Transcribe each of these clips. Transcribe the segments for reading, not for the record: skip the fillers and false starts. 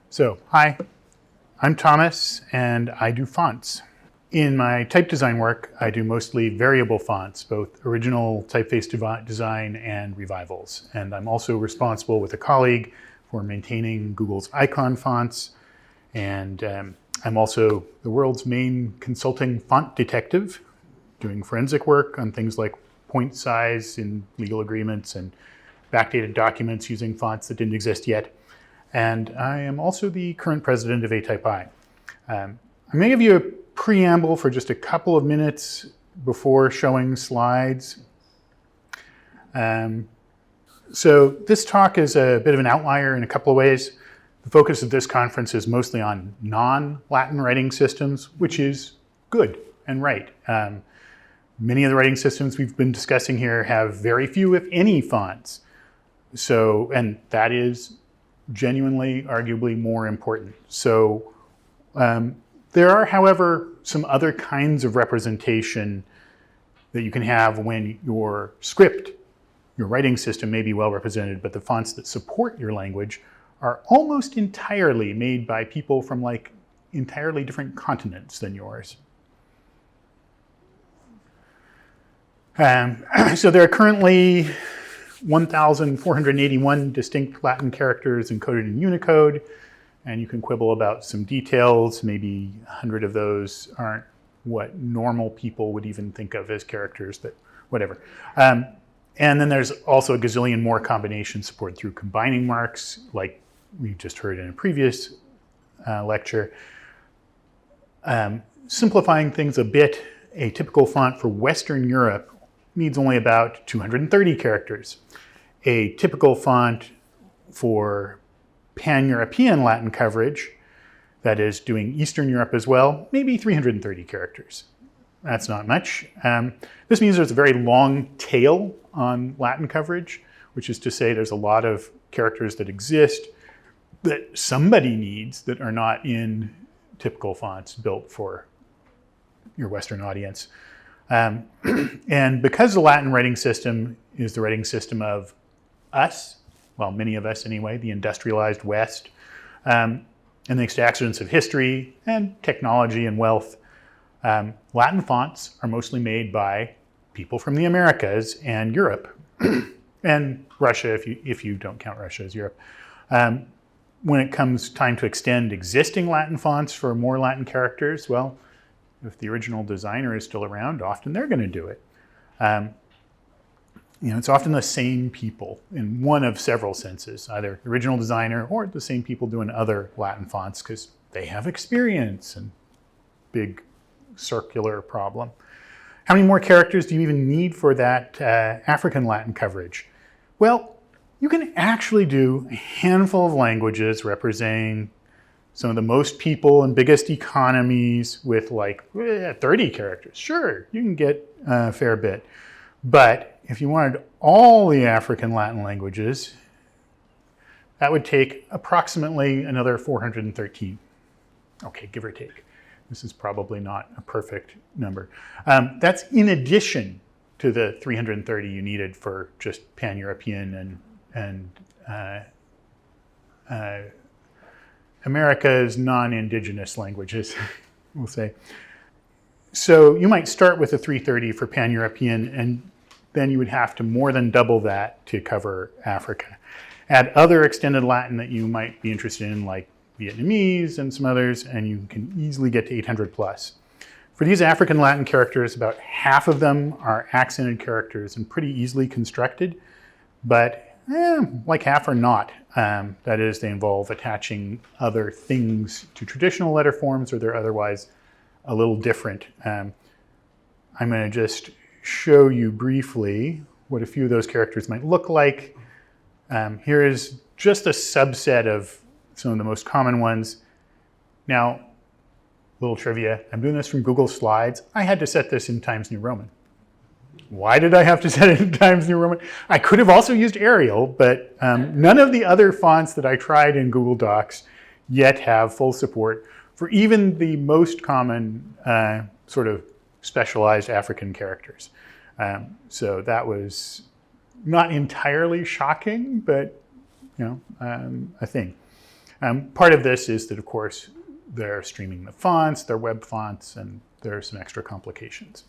So, hi, I'm Thomas, and I do fonts. In my type design work, I do mostly variable fonts, both original typeface design and revivals. And I'm also responsible with a colleague for maintaining Google's icon fonts. And I'm also the world's main consulting font detective, doing forensic work on things like point size in legal agreements and backdated documents using fonts that didn't exist yet. And I am also the current president of A-Type-I. I'm going to give you a preamble for just a couple of minutes before showing slides. So this talk is a bit of an outlier in a couple of ways. The focus of this conference is mostly on non-Latin writing systems, which is good and right. Many of the writing systems we've been discussing here have very few, if any, fonts. So, and that is genuinely, arguably more important. So there are, however, some other kinds of representation that you can have when your script, your writing system may be well represented, but the fonts that support your language are almost entirely made by people from like entirely different continents than yours. So there are currently 1,481 distinct Latin characters encoded in Unicode, and you can quibble about some details. Maybe 100 of those aren't what normal people would even think of as characters, but whatever. And then there's also a gazillion more combinations supported through combining marks, like we just heard in a previous lecture. Simplifying things a bit, a typical font for Western Europe needs only about 230 characters. A typical font for pan-European Latin coverage, that is doing Eastern Europe as well, maybe 330 characters. That's not much. This means there's a very long tail on Latin coverage, which is to say there's a lot of characters that exist that somebody needs that are not in typical fonts built for your Western audience. And because the Latin writing system is the writing system of us, well, many of us anyway, the industrialized West, and thanks to accidents of history and technology and wealth, Latin fonts are mostly made by people from the Americas and Europe, and Russia, if you don't count Russia as Europe. When it comes time to extend existing Latin fonts for more Latin characters, well, if the original designer is still around, often they're going to do it. It's often the same people in one of several senses, either the original designer or the same people doing other Latin fonts because they have experience and big circular problem. How many more characters do you even need for that African Latin coverage? Well, you can actually do a handful of languages representing some of the most people and biggest economies with like 30 characters. Sure, you can get a fair bit. But if you wanted all the African Latin languages, that would take approximately another 413. Okay, give or take. This is probably not a perfect number. That's in addition to the 330 you needed for just pan-European and America's non-indigenous languages, we'll say. So you might start with a 330 for pan-European, and then you would have to more than double that to cover Africa. Add other extended Latin that you might be interested in, like Vietnamese and some others, and you can easily get to 800 plus. For these African Latin characters, about half of them are accented characters and pretty easily constructed, but like half are not. That is, they involve attaching other things to traditional letter forms, or they're otherwise a little different. I'm going to just show you briefly what a few of those characters might look like. Here is just a subset of some of the most common ones. Now, little trivia, I'm doing this from Google Slides. I had to set this in Times New Roman. Why did I have to set it in Times New Roman? I could have also used Arial, but none of the other fonts that I tried in Google Docs yet have full support for even the most common sort of specialized African characters. So that was not entirely shocking, but a thing. Part of this is that, of course, they're streaming the fonts, they're web fonts, and there are some extra complications.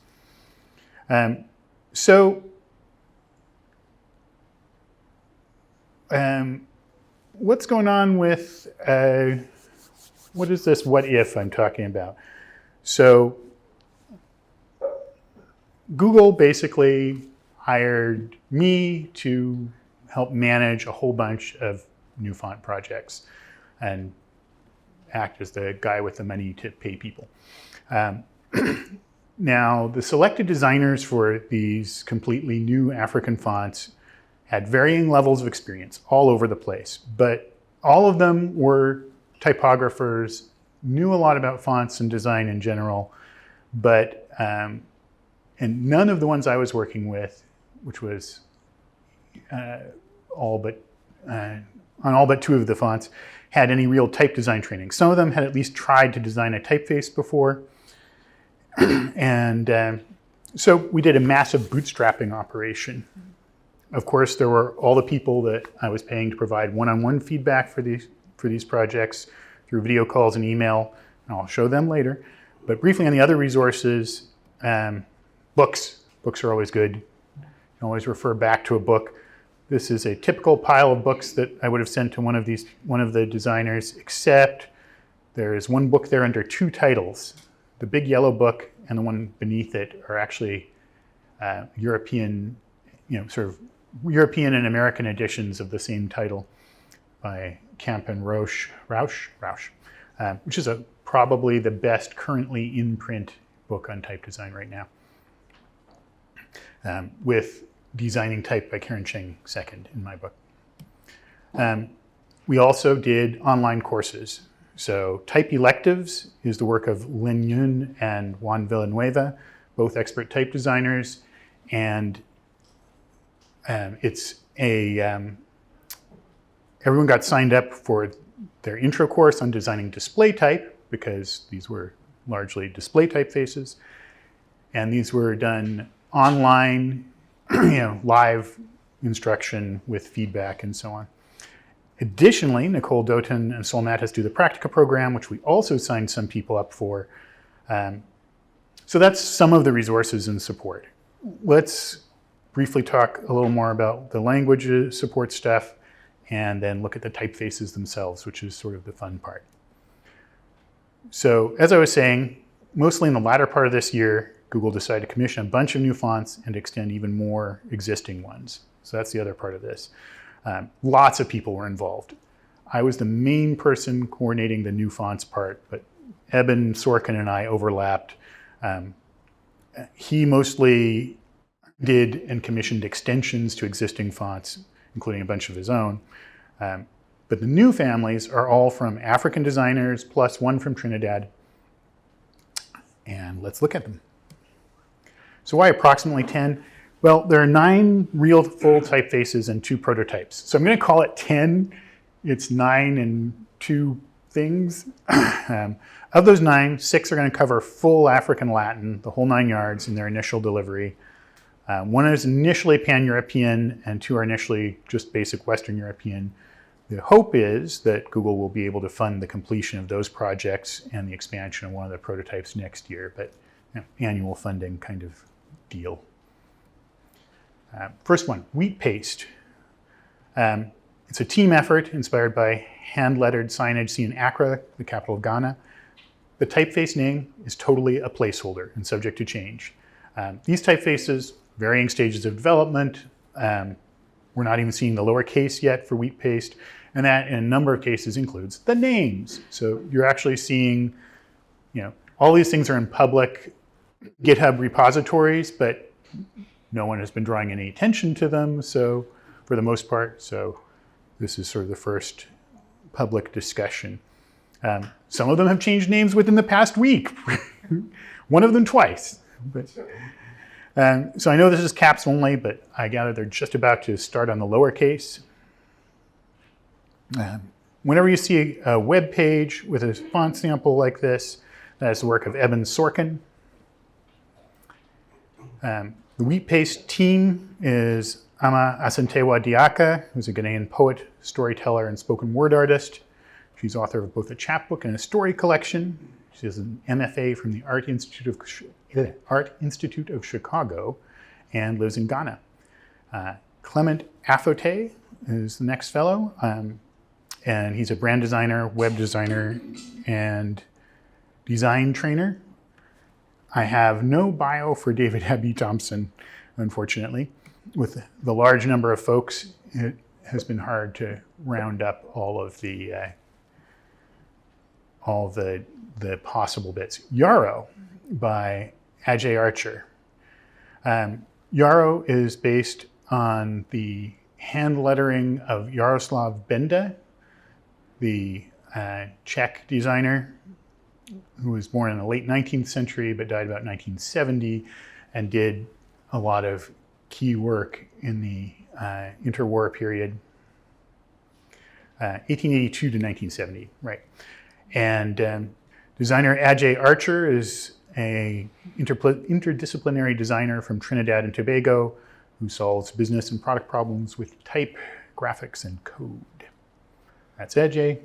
What's going on with, what is this what if I'm talking about? So Google basically hired me to help manage a whole bunch of new font projects and act as the guy with the money to pay people. Now, the selected designers for these completely new African fonts had varying levels of experience all over the place, but all of them were typographers, knew a lot about fonts and design in general, but and none of the ones I was working with, which was on all but 2 of the fonts, had any real type design training. Some of them had at least tried to design a typeface before. And so we did a massive bootstrapping operation. Of course, there were all the people that I was paying to provide one-on-one feedback for these projects through video calls and email, and I'll show them later. But briefly on the other resources, books. Books are always good. You can always refer back to a book. This is a typical pile of books that I would have sent to one of the designers, except there is one book there under 2 titles. The big yellow book and the one beneath it are actually European, sort of European and American editions of the same title by Camp and Rausch, which is probably the best currently in print book on type design right now, with Designing Type by Karen Cheng second in my book. We also did online courses. So Type Electives is the work of Lin Yun and Juan Villanueva, both expert type designers. And everyone got signed up for their intro course on designing display type, because these were largely display typefaces. And these were done online, live instruction with feedback and so on. Additionally, Nicole Doughton and Sol Mattes do the Practica program, which we also signed some people up for. So that's some of the resources and support. Let's briefly talk a little more about the language support stuff, and then look at the typefaces themselves, which is sort of the fun part. So as I was saying, mostly in the latter part of this year, Google decided to commission a bunch of new fonts and extend even more existing ones. So that's the other part of this. Lots of people were involved. I was the main person coordinating the new fonts part, but Eben Sorkin and I overlapped. He mostly did and commissioned extensions to existing fonts, including a bunch of his own. But the new families are all from African designers, plus one from Trinidad. And let's look at them. So why approximately 10? Well, there are 9 real full typefaces and 2 prototypes. So I'm going to call it 10. It's 9 and 2 things. Of those 9, 6 are going to cover full African Latin, the whole 9 yards in their initial delivery. 1 is initially pan-European, and 2 are initially just basic Western European. The hope is that Google will be able to fund the completion of those projects and the expansion of one of the prototypes next year, but annual funding kind of deal. First one, wheat paste. It's a team effort inspired by hand-lettered signage seen in Accra, the capital of Ghana. The typeface name is totally a placeholder and subject to change. These typefaces, varying stages of development. We're not even seeing the lowercase yet for wheat paste, and that in a number of cases includes the names. So you're actually seeing, all these things are in public GitHub repositories, but no one has been drawing any attention to them, so for the most part. So this is sort of the first public discussion. Some of them have changed names within the past week. One of them twice. But, so I know this is caps only, but I gather they're just about to start on the lowercase. Whenever you see a web page with a font sample like this, that is the work of Eben Sorkin. The wheat paste team is Ama Asantewa Diaka, who's a Ghanaian poet, storyteller, and spoken word artist. She's author of both a chapbook and a story collection. She has an MFA from the Art Institute of Chicago and lives in Ghana. Clement Afote is the next fellow, and he's a brand designer, web designer, and design trainer. I have no bio for David Abbey Thompson, unfortunately. With the large number of folks, it has been hard to round up all the possible bits. Yarrow by Ajay Archer. Yarrow is based on the hand lettering of Jaroslav Benda, the Czech designer who was born in the late 19th century but died about 1970 and did a lot of key work in the interwar period, 1882 to 1970, right. And designer Ajay Archer is a interdisciplinary designer from Trinidad and Tobago who solves business and product problems with type, graphics, and code. That's Ajay.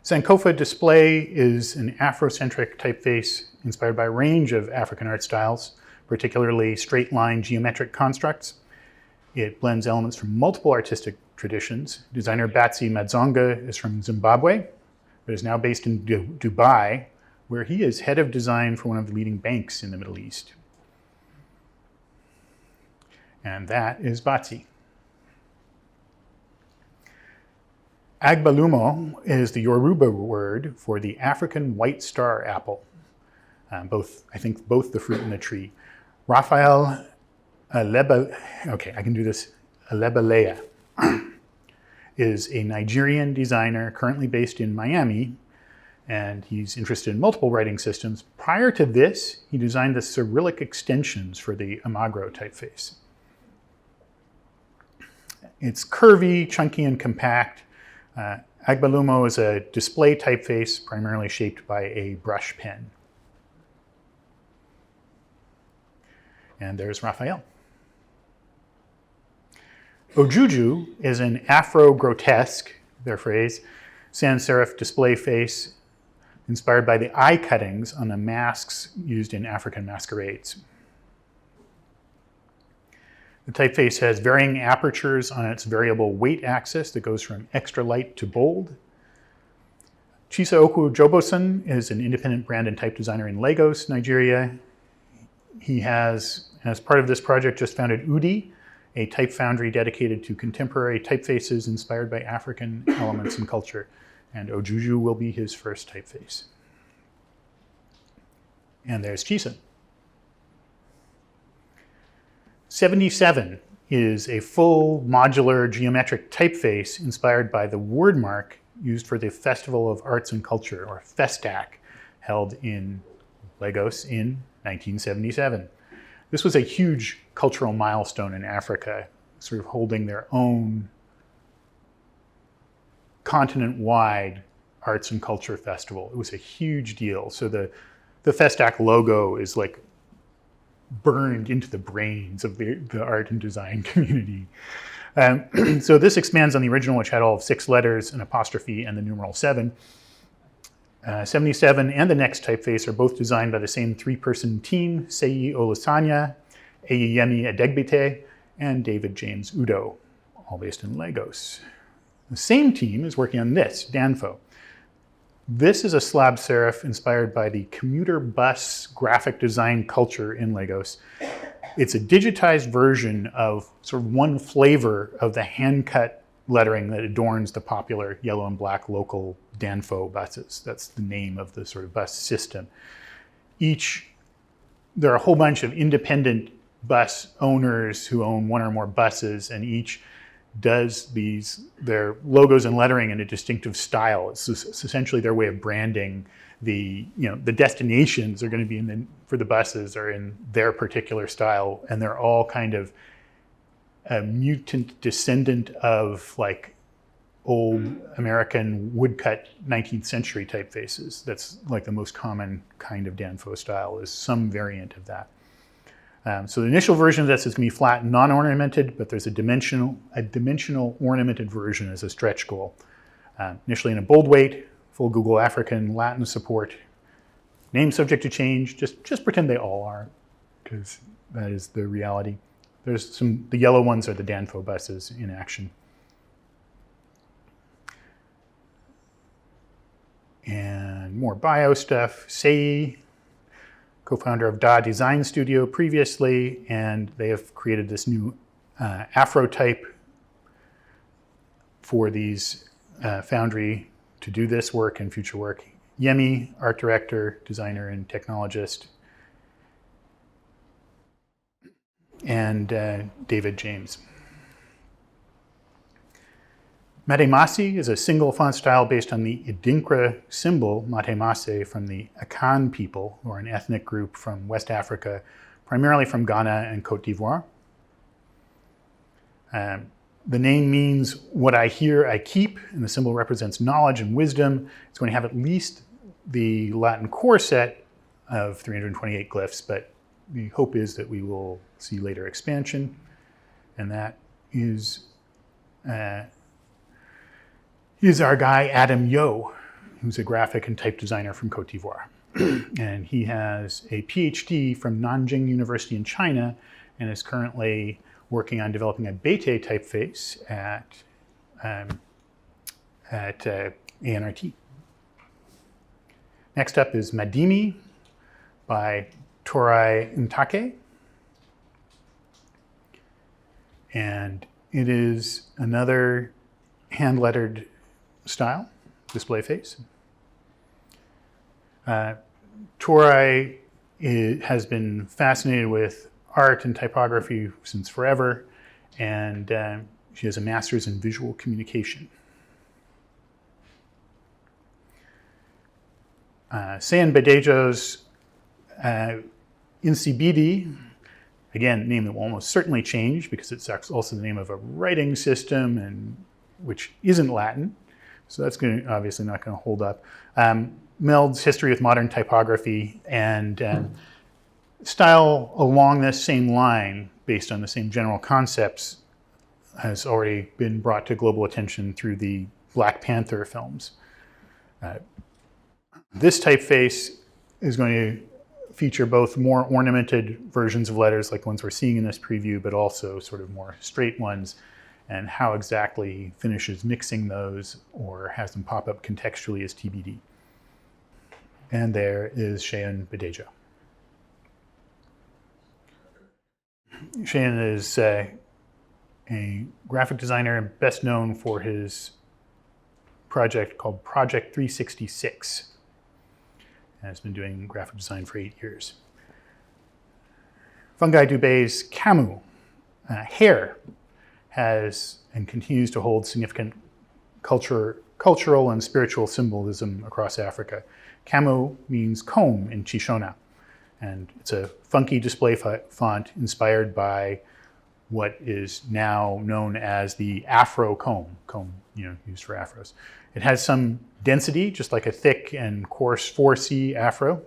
Sankofa Display is an Afrocentric typeface inspired by a range of African art styles, particularly straight-line geometric constructs. It blends elements from multiple artistic traditions. Designer Batsi Madzonga is from Zimbabwe, but is now based in Dubai, where he is head of design for one of the leading banks in the Middle East. And that is Batsi. Agbalumo is the Yoruba word for the African white star apple. Both the fruit and the tree. Raphael Alebalea is a Nigerian designer currently based in Miami, and he's interested in multiple writing systems. Prior to this, he designed the Cyrillic extensions for the Almagro typeface. It's curvy, chunky, and compact. Agbalumo is a display typeface primarily shaped by a brush pen. And there's Raphael. Ojuju is an Afro-grotesque, their phrase, sans serif display face inspired by the eye cuttings on the masks used in African masquerades. The typeface has varying apertures on its variable weight axis that goes from extra light to bold. Chisaoku Joboson is an independent brand and type designer in Lagos, Nigeria. He has, as part of this project, just founded Udi, a type foundry dedicated to contemporary typefaces inspired by African elements and culture. And Ojuju will be his first typeface. And there's Chisa. 77 is a full modular geometric typeface inspired by the word mark used for the Festival of Arts and Culture, or Festac, held in Lagos in 1977. This was a huge cultural milestone in Africa, sort of holding their own continent-wide arts and culture festival. It was a huge deal. So the Festac logo is like burned into the brains of the art and design community. So this expands on the original, which had all of 6 letters, an apostrophe, and the numeral 7. 77 and the next typeface are both designed by the same 3-person team, Seyi Olasanya, Eyeyemi Adegbite, and David James Udo, all based in Lagos. The same team is working on this, Danfo. This is a slab serif inspired by the commuter bus graphic design culture in Lagos. It's a digitized version of sort of one flavor of the hand-cut lettering that adorns the popular yellow and black local Danfo buses. That's the name of the sort of bus system. There are a whole bunch of independent bus owners who own one or more buses, and each does their logos and lettering in a distinctive style. It's essentially their way of branding. The destinations are going to be for the buses are in their particular style, and they're all kind of a mutant descendant of like old American woodcut 19th century typefaces. That's like the most common kind of Danfo style, is some variant of that. So the initial version of this is going to be flat and non-ornamented, but there's a dimensional ornamented version as a stretch goal. Initially in a bold weight, full Google African Latin support. Name subject to change, just pretend they all are, because that is the reality. The yellow ones are the Danfo buses in action. And more bio stuff. Sei, co-founder of Da Design Studio previously, and they have created this new Afro type for these foundry to do this work and future work. Yemi, art director, designer, and technologist. And David James. Matemasi is a single font style based on the Idinkra symbol, Matemase, from the Akan people, who are an ethnic group from West Africa, primarily from Ghana and Cote d'Ivoire. The name means what I hear, I keep, and the symbol represents knowledge and wisdom. It's going to have at least the Latin core set of 328 glyphs, but the hope is that we will see later expansion. And that is our guy, Adam Yo, who's a graphic and type designer from Cote d'Ivoire. And he has a PhD from Nanjing University in China and is currently working on developing a Beite typeface at ANRT. Next up is Madimi by Torai Ntake. And it is another hand-lettered style, display face. Torai has been fascinated with art and typography since forever, and she has a master's in visual communication. Sean Badejo's Insibidi, again, a name that will almost certainly change because it's also the name of a writing system, and which isn't Latin, so that's obviously not going to hold up. Melds history with modern typography and style along this same line, based on the same general concepts, has already been brought to global attention through the Black Panther films. This typeface is going to feature both more ornamented versions of letters like the ones we're seeing in this preview, but also sort of more straight ones, and how exactly he finishes mixing those or has them pop up contextually is TBD. And there is Sean Badejo. Sean is a graphic designer and best known for his project called Project 366. And has been doing graphic design for 8 years. Fungi Dubé's Camus, hair, has and continues to hold significant cultural and spiritual symbolism across Africa. Camus means comb in Shishona, and it's a funky display font inspired by what is now known as the Afro comb, used for afros. It has some density, just like a thick and coarse 4C afro.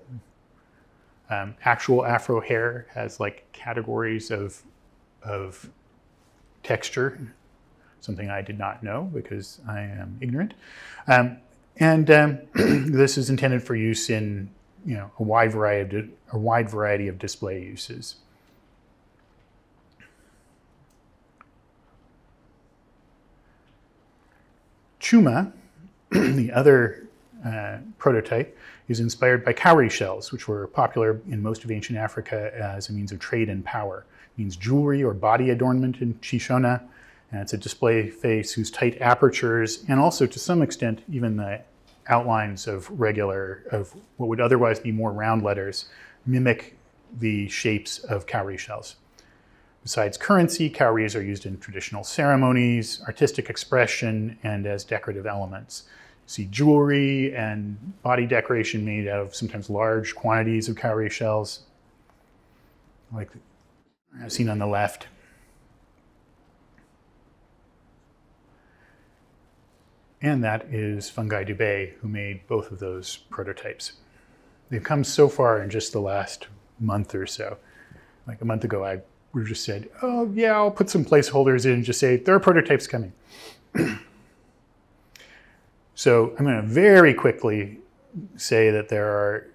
Actual afro hair has like categories of texture, something I did not know because I am ignorant. This is intended for use in a wide variety of display uses. Chuma, the other prototype, is inspired by cowrie shells, which were popular in most of ancient Africa as a means of trade and power. It means jewelry or body adornment in Shishona, and it's a display face whose tight apertures, and also to some extent even the outlines of what would otherwise be more round letters, mimic the shapes of cowrie shells. Besides currency, cowries are used in traditional ceremonies, artistic expression, and as decorative elements. You see jewelry and body decoration made out of sometimes large quantities of cowrie shells, like I've seen on the left. And that is Fungi Dubé, who made both of those prototypes. They've come so far in just the last month or so. Like a month ago, we just said, oh yeah, I'll put some placeholders in and just say, there are prototypes coming. So I'm going to very quickly say that there are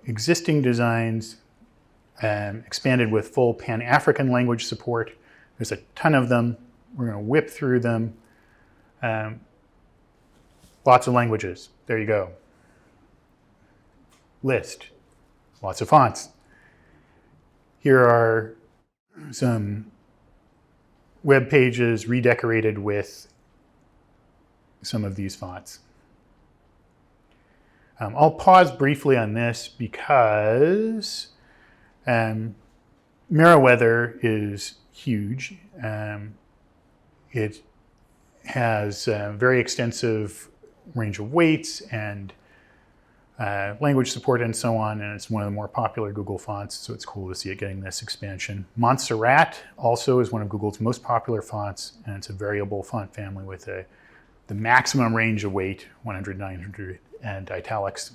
existing designs expanded with full Pan-African language support. There's a ton of them. We're going to whip through them. Lots of languages. There you go. List. Lots of fonts. Here are some web pages redecorated with some of these fonts. I'll pause briefly on this because Meriwether is huge. It has a very extensive range of weights and language support and so on, and it's one of the more popular Google fonts, so it's cool to see it getting this expansion. Montserrat also is one of Google's most popular fonts, and it's a variable font family with the maximum range of weight, 100, 900, and italics.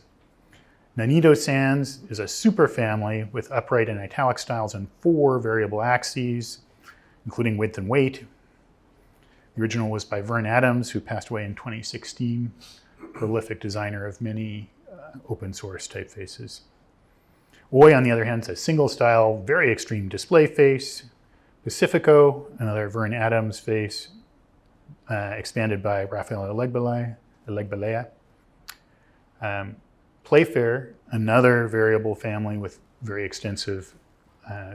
Nanido Sans is a super family with upright and italic styles and 4 variable axes, including width and weight. The original was by Vern Adams, who passed away in 2016, prolific designer of many open source typefaces. Oi, on the other hand, is a single style, very extreme display face. Pacifico, another Vern Adams face, expanded by Raphael Elegbalea. Playfair, another variable family with very extensive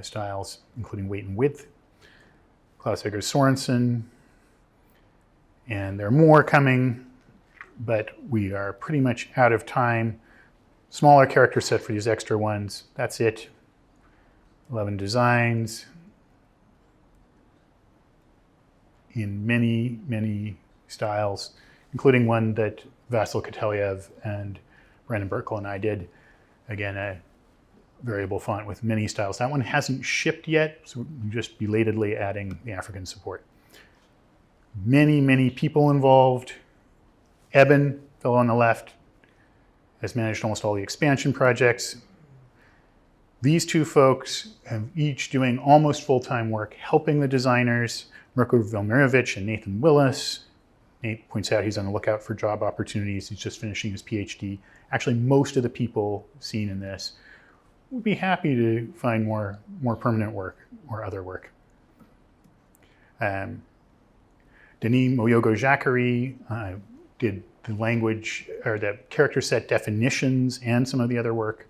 styles, including weight and width. Klaus Egger Sorensen, and there are more coming, but we are pretty much out of time. Smaller character set for these extra ones. That's it. 11 designs in many, many styles, including one that Vasyl Kotelyev and Brandon Burkle and I did. Again, a variable font with many styles. That one hasn't shipped yet, so we're just belatedly adding the African support. Many, many people involved. Eben, fellow on the left, has managed almost all the expansion projects. These two folks have each doing almost full-time work helping the designers, Mirko Velmirovic and Nathan Willis. Nate points out he's on the lookout for job opportunities. He's just finishing his PhD. Actually, most of the people seen in this would be happy to find more permanent work or other work. Denis Moyogo-Jacquerie did the language or the character set definitions and some of the other work.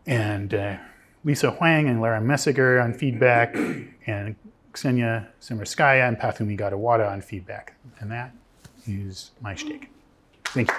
And Lisa Huang and Lara Messiger on feedback, and Ksenia Simerskaya and Pathumi Gadawada on feedback. And that is my shtick. Thank you.